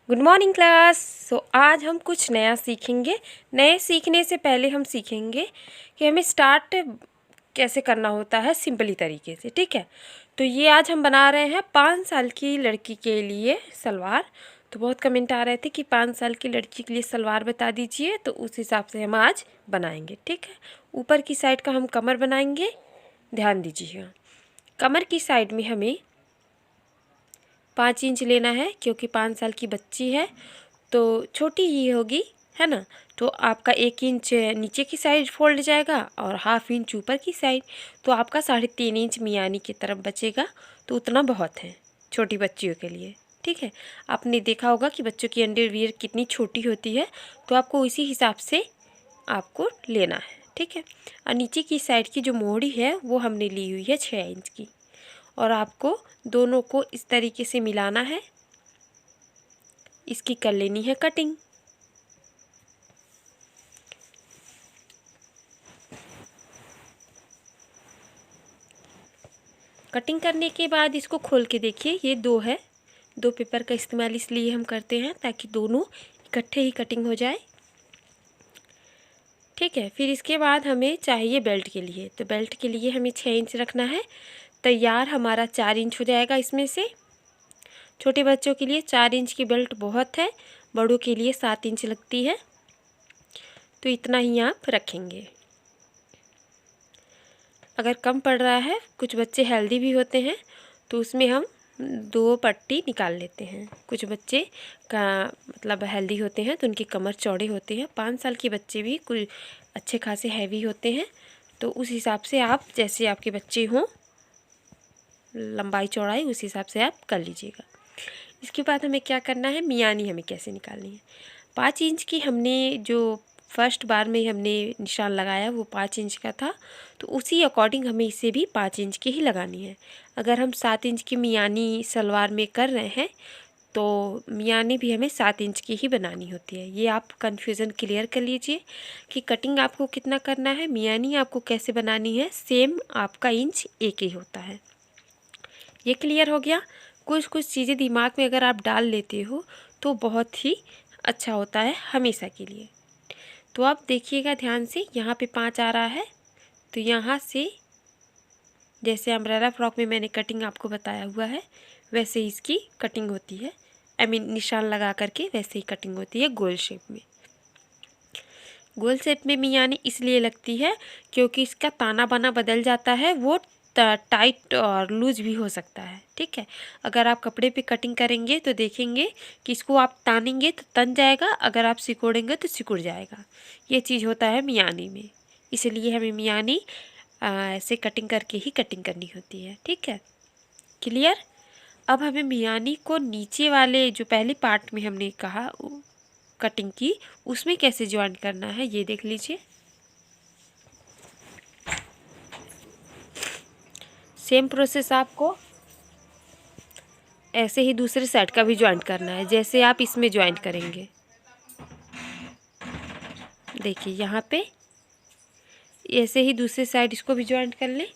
Good morning class. आज हम कुछ नया सीखेंगे। नए सीखने से पहले हम सीखेंगे कि हमें स्टार्ट कैसे करना होता है सिंपली तरीके से। ठीक है, तो ये आज हम बना रहे हैं 5 साल की लड़की के लिए सलवार। तो बहुत कमेंट आ रहे थे कि 5 साल की लड़की के लिए सलवार बता दीजिए, तो उस हिसाब से हम आज बनाएंगे। ठीक है, ऊपर की साइड का हम कमर बनाएंगे। ध्यान दीजिएगा, कमर की साइड में हमें 5 इंच लेना है, क्योंकि 5 साल की बच्ची है तो छोटी ही होगी, है ना। तो आपका 1 इंच नीचे की साइड फोल्ड जाएगा और ½ इंच ऊपर की साइड, तो आपका 3.5 इंच मियानी की तरफ बचेगा। तो उतना बहुत है छोटी बच्चियों के लिए। ठीक है, आपने देखा होगा कि बच्चों की अंडरवियर कितनी छोटी होती है, तो आपको इसी हिसाब से आपको लेना है। ठीक है, और नीचे की साइड की जो मोहरी है वो हमने ली हुई है 6 इंच की, और आपको दोनों को इस तरीके से मिलाना है। इसकी कर लेनी है कटिंग। कटिंग करने के बाद इसको खोल के देखिए, ये 2 है। 2 पेपर का इस्तेमाल इसलिए हम करते हैं ताकि दोनों इकट्ठे ही कटिंग हो जाए। ठीक है, फिर इसके बाद हमें चाहिए बेल्ट के लिए। तो बेल्ट के लिए हमें 6 इंच रखना है। तैयार हमारा 4 इंच हो जाएगा इसमें से। छोटे बच्चों के लिए 4 इंच की बेल्ट बहुत है, बड़ों के लिए 7 इंच लगती है। तो इतना ही आप रखेंगे। अगर कम पड़ रहा है, कुछ बच्चे हेल्दी भी होते हैं, तो उसमें हम 2 पट्टी निकाल लेते हैं। कुछ बच्चे का मतलब हेल्दी होते हैं तो उनकी कमर चौड़े होते हैं। 5 साल के बच्चे भी कुछ अच्छे खासे हैवी होते हैं, तो उस हिसाब से आप, जैसे आपके बच्चे हों लंबाई चौड़ाई, उस हिसाब से आप कर लीजिएगा। इसके बाद हमें क्या करना है, मियानी हमें कैसे निकालनी है। 5 इंच की हमने जो फर्स्ट बार में हमने निशान लगाया वो 5 इंच का था, तो उसी अकॉर्डिंग हमें इसे भी 5 इंच की ही लगानी है। अगर हम 7 इंच की मियानी सलवार में कर रहे हैं तो मियानी भी हमें 7 इंच की ही बनानी होती है। ये आप कन्फ्यूज़न क्लियर कर लीजिए कि कटिंग आपको कितना करना है, मियानी आपको कैसे बनानी है। सेम आपका इंच एक ही होता है। ये क्लियर हो गया। कुछ कुछ चीज़ें दिमाग में अगर आप डाल लेते हो तो बहुत ही अच्छा होता है हमेशा के लिए। तो आप देखिएगा ध्यान से, यहाँ पे 5 आ रहा है, तो यहाँ से जैसे अम्ब्रेला फ्रॉक में मैंने कटिंग आपको बताया हुआ है वैसे इसकी कटिंग होती है। आई मीन निशान लगा करके वैसे ही कटिंग होती है गोल शेप में। गोल शेप में मियानी इसलिए लगती है क्योंकि इसका ताना बाना बदल जाता है, वो टाइट और लूज भी हो सकता है। ठीक है, अगर आप कपड़े पे कटिंग करेंगे तो देखेंगे कि इसको आप तानेंगे तो तन जाएगा, अगर आप सिकोड़ेंगे तो सिकुड़ जाएगा। ये चीज़ होता है मियानी में, इसलिए हमें मियानी ऐसे कटिंग करके ही कटिंग करनी होती है। ठीक है, क्लियर। अब हमें मियानी को नीचे वाले जो पहले पार्ट में हमने कहा कटिंग की, उसमें कैसे ज्वाइन करना है ये देख लीजिए। सेम प्रोसेस आपको ऐसे ही दूसरे साइड का भी ज्वाइंट करना है, जैसे आप इसमें ज्वाइंट करेंगे। देखिए यहाँ पे ऐसे ही दूसरे साइड इसको भी ज्वाइंट कर लें।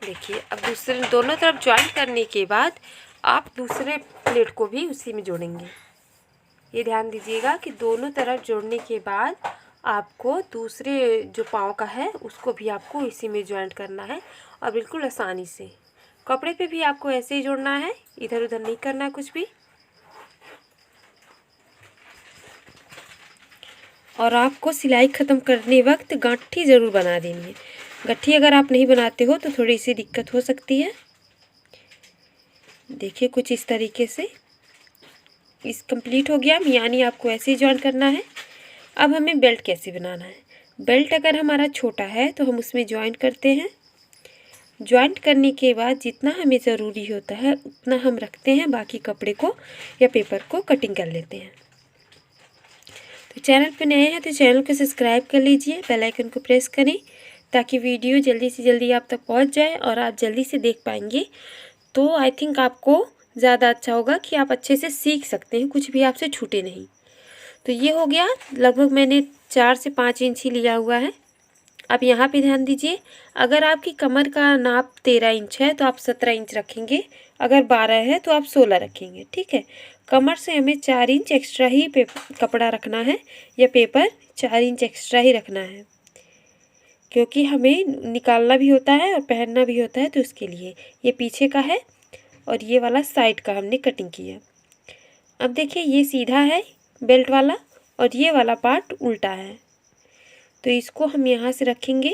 देखिए अब दूसरे दोनों तरफ ज्वाइंट करने के बाद आप दूसरे प्लेट को भी उसी में जोड़ेंगे। ये ध्यान दीजिएगा कि दोनों तरफ जोड़ने के बाद आपको दूसरे जो पाँव का है उसको भी आपको इसी में ज्वाइंट करना है, और बिल्कुल आसानी से। कपड़े पे भी आपको ऐसे ही जोड़ना है, इधर उधर नहीं करना है कुछ भी। और आपको सिलाई ख़त्म करने वक्त गांठी ज़रूर बना देनी है। गट्ठी अगर आप नहीं बनाते हो तो थोड़ी सी दिक्कत हो सकती है। देखिए कुछ इस तरीके से इस कंप्लीट हो गया। मियानी आपको ऐसे ही ज्वाइन करना है। अब हमें बेल्ट कैसे बनाना है। बेल्ट अगर हमारा छोटा है तो हम उसमें ज्वाइन करते हैं। ज्वाइंट करने के बाद जितना हमें ज़रूरी होता है उतना हम रखते हैं, बाकी कपड़े को या पेपर को कटिंग कर लेते हैं। तो चैनल पे नए हैं तो चैनल को सब्सक्राइब कर लीजिए, बेल आइकन को प्रेस करें ताकि वीडियो जल्दी से जल्दी आप तक पहुंच जाए और आप जल्दी से देख पाएंगे। तो आई थिंक आपको ज़्यादा अच्छा होगा कि आप अच्छे से सीख सकते हैं, कुछ भी आपसे छूटे नहीं। तो ये हो गया, लगभग मैंने 4 से 5 इंच ही लिया हुआ है। अब यहाँ पे ध्यान दीजिए, अगर आपकी कमर का नाप 13 इंच है तो आप 17 इंच रखेंगे, अगर 12 है तो आप 16 रखेंगे, ठीक है। कमर से हमें 4 इंच एक्स्ट्रा ही कपड़ा रखना है, या पेपर 4 इंच एक्स्ट्रा ही रखना है, क्योंकि हमें निकालना भी होता है और पहनना भी होता है। तो उसके लिए ये पीछे का है और ये वाला साइड का हमने कटिंग किया। अब देखिए ये सीधा है बेल्ट वाला और ये वाला पार्ट उल्टा है, तो इसको हम यहाँ से रखेंगे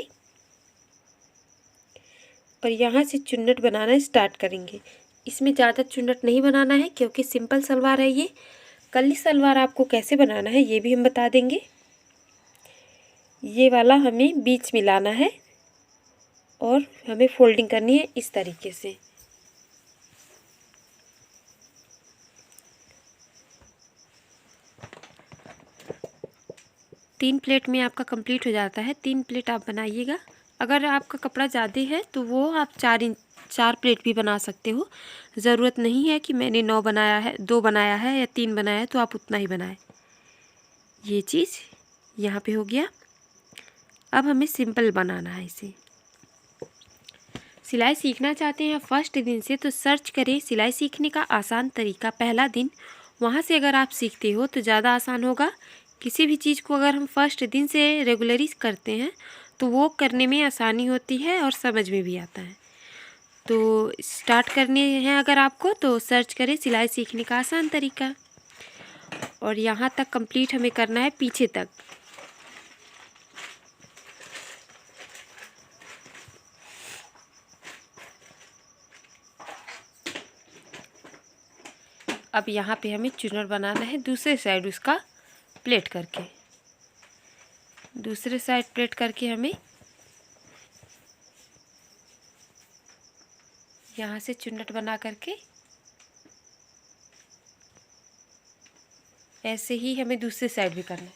और यहाँ से चुन्नट बनाना स्टार्ट करेंगे। इसमें ज़्यादा चुन्नट नहीं बनाना है क्योंकि सिंपल सलवार है ये। कली सलवार आपको कैसे बनाना है ये भी हम बता देंगे। ये वाला हमें बीच में लाना है और हमें फोल्डिंग करनी है इस तरीके से। तीन प्लेट में आपका कंप्लीट हो जाता है। 3 प्लेट आप बनाइएगा। अगर आपका कपड़ा ज़्यादा है तो वो आप 4 प्लेट भी बना सकते हो। ज़रूरत नहीं है कि मैंने 9 बनाया है, 2 बनाया है या 3 बनाया है तो आप उतना ही बनाएं। ये चीज़ यहाँ पे हो गया। अब हमें सिंपल बनाना है इसे। सिलाई सीखना चाहते हैं फर्स्ट दिन से तो सर्च करें सिलाई सीखने का आसान तरीका पहला दिन। वहाँ से अगर आप सीखते हो तो ज़्यादा आसान होगा। किसी भी चीज़ को अगर हम फर्स्ट दिन से रेगुलरी करते हैं तो वो करने में आसानी होती है और समझ में भी आता है। तो स्टार्ट करने हैं अगर आपको तो सर्च करें सिलाई सीखने का आसान तरीका। और यहाँ तक कंप्लीट हमें करना है पीछे तक। अब यहाँ पे हमें चुनर बनाना है दूसरे साइड उसका प्लेट करके। दूसरे साइड प्लेट करके हमें यहाँ से चुन्नट बना करके ऐसे ही हमें दूसरे साइड भी करना है।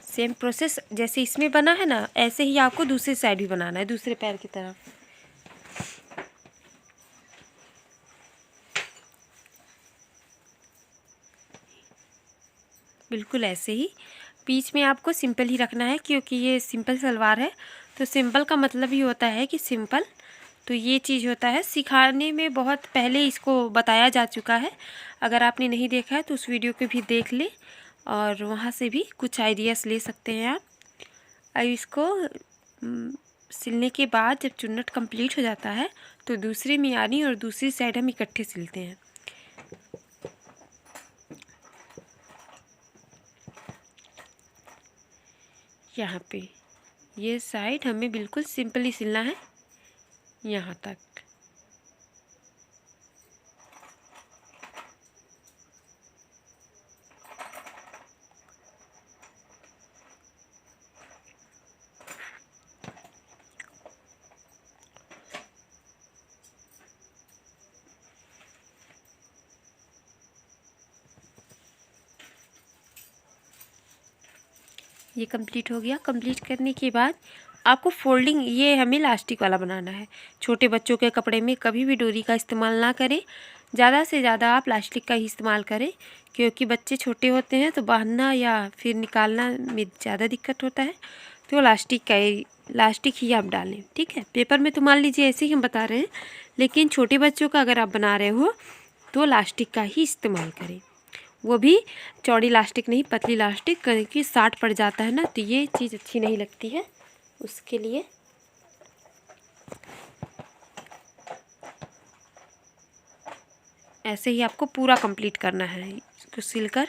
सेम प्रोसेस जैसे इसमें बना है ना, ऐसे ही आपको दूसरे साइड भी बनाना है, दूसरे पैर की तरफ। बिल्कुल ऐसे ही। बीच में आपको सिंपल ही रखना है क्योंकि ये सिंपल सलवार है। तो सिंपल का मतलब ही होता है कि सिंपल। तो ये चीज़ होता है, सिखाने में बहुत पहले इसको बताया जा चुका है। अगर आपने नहीं देखा है तो उस वीडियो को भी देख ले और वहाँ से भी कुछ आइडियाज़ ले सकते हैं आप। अब इसको सिलने के बाद जब चुन्नट कंप्लीट हो जाता है तो दूसरी मियानी और दूसरी साइड हम इकट्ठे सिलते हैं। यहाँ पे ये साइड हमें बिल्कुल सिंपली सिलना है यहाँ तक। ये कंप्लीट हो गया। कंप्लीट करने के बाद आपको फोल्डिंग, ये हमें इलास्टिक वाला बनाना है। छोटे बच्चों के कपड़े में कभी भी डोरी का इस्तेमाल ना करें। ज़्यादा से ज़्यादा आप प्लास्टिक का ही इस्तेमाल करें क्योंकि बच्चे छोटे होते हैं तो बांधना या फिर निकालना में ज़्यादा दिक्कत होता है। तो इलास्टिक ही आप डालें, ठीक है। पेपर में तो मान लीजिए ऐसे ही हम बता रहे हैं, लेकिन छोटे बच्चों का अगर आप बना रहे हो तो इलास्टिक का ही इस्तेमाल करें। वो भी चौड़ी इलास्टिक नहीं, पतली इलास्टिक, क्योंकि साट पड़ जाता है ना तो ये चीज़ अच्छी नहीं लगती है। उसके लिए ऐसे ही आपको पूरा कंप्लीट करना है इसको सिलकर।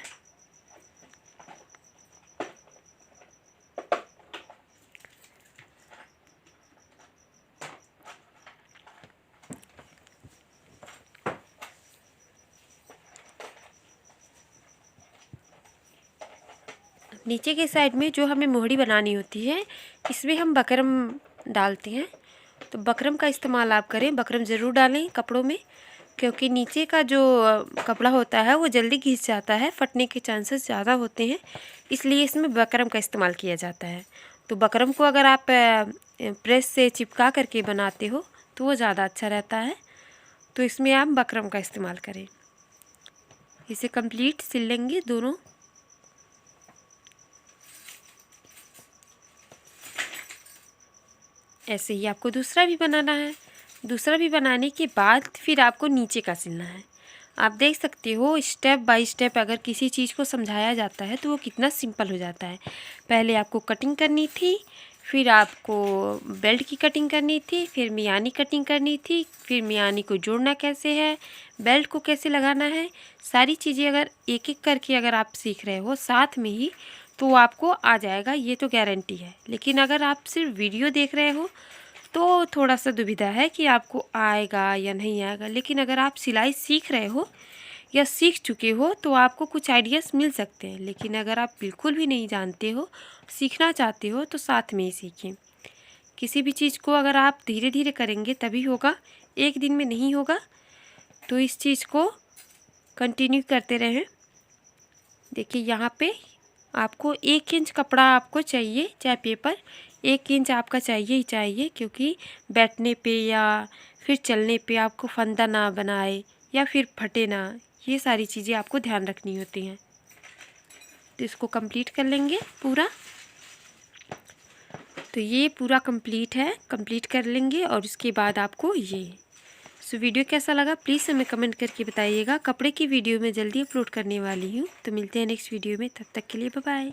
नीचे के साइड में जो हमें मोहरी बनानी होती है, इसमें हम बकरम डालते हैं। तो बकरम का इस्तेमाल आप करें, बकरम ज़रूर डालें कपड़ों में, क्योंकि नीचे का जो कपड़ा होता है वो जल्दी घिस जाता है, फटने के चांसेस ज़्यादा होते हैं, इसलिए इसमें बकरम का इस्तेमाल किया जाता है। तो बकरम को अगर आप प्रेस से चिपका करके बनाते हो तो वो ज़्यादा अच्छा रहता है। तो इसमें आप बकरम का इस्तेमाल करें। इसे कंप्लीट सिल लेंगे दोनों। ऐसे ही आपको दूसरा भी बनाना है। दूसरा भी बनाने के बाद फिर आपको नीचे का सिलना है। आप देख सकते हो स्टेप बाय स्टेप अगर किसी चीज़ को समझाया जाता है तो वो कितना सिंपल हो जाता है। पहले आपको कटिंग करनी थी, फिर आपको बेल्ट की कटिंग करनी थी, फिर मियानी कटिंग करनी थी, फिर मियानी को जोड़ना कैसे है, बेल्ट को कैसे लगाना है, सारी चीज़ें अगर एक एक करके अगर आप सीख रहे हो साथ में ही तो आपको आ जाएगा, ये तो गारंटी है। लेकिन अगर आप सिर्फ वीडियो देख रहे हो तो थोड़ा सा दुविधा है कि आपको आएगा या नहीं आएगा। लेकिन अगर आप सिलाई सीख रहे हो या सीख चुके हो तो आपको कुछ आइडियाज़ मिल सकते हैं। लेकिन अगर आप बिल्कुल भी नहीं जानते हो, सीखना चाहते हो तो साथ में ही सीखें। किसी भी चीज़ को अगर आप धीरे धीरे करेंगे तभी होगा, एक दिन में नहीं होगा। तो इस चीज़ को कंटिन्यू करते रहें। देखिए यहाँ पे आपको 1 इंच कपड़ा आपको चाहिए, चाहे पेपर 1 इंच आपका चाहिए ही चाहिए, क्योंकि बैठने पे या फिर चलने पे आपको फंदा ना बनाए या फिर फटे ना, ये सारी चीज़ें आपको ध्यान रखनी होती हैं। तो इसको कंप्लीट कर लेंगे पूरा। तो ये पूरा कंप्लीट है, कंप्लीट कर लेंगे और उसके बाद आपको ये। सो वीडियो कैसा लगा प्लीज़ हमें कमेंट करके बताइएगा। कपड़े की वीडियो मैं जल्दी अपलोड करने वाली हूँ। तो मिलते हैं नेक्स्ट वीडियो में, तब तक के लिए बाय बाय।